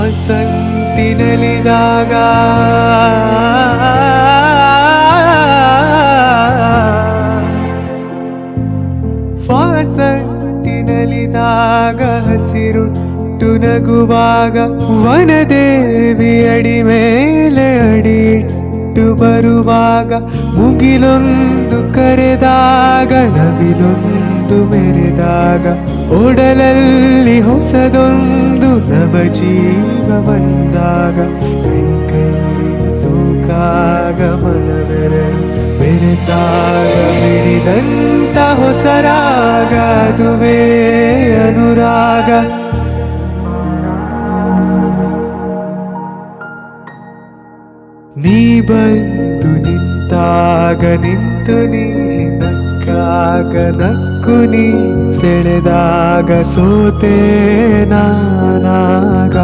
ವಾಸಂತಿನಲಿದಾಗ ವಾಸಂತಿನಲಿದಾಗ ಹಸಿರುಟ್ಟು ನಗುವಾಗ ವನದೇವಿ ಅಡಿ ಮೇಲೆ ಅಡಿಯಿಟ್ಟು ಬರುವಾಗ ಮುಗಿಲೊಂದು ಕರೆದಾಗ ನವಿಲೊಂದು ಮೆರೆದಾಗ ಒಡಲಲ್ಲಿ ಹೊಸದೊಂದು ನವಜೀವ ಬಂದಾಗ ಕೈ ಕೈ ಸೋಕಾಗ ಮನವೆರಳು ಬೆರೆತಾಗ ಹಿಡಿದಂತ ಹೊಸರಾಗ ಅದುವೇ ಅನುರಾಗ. ನೀ ಬಂದು ನಿಂತಾಗ ನಿಂತು ನೀ ನಕ್ಕಾಗ ನಕ್ಕು ನೀ ಸೆಳೆದಾಗ ಸೋತೆ ನಾನಾಗ.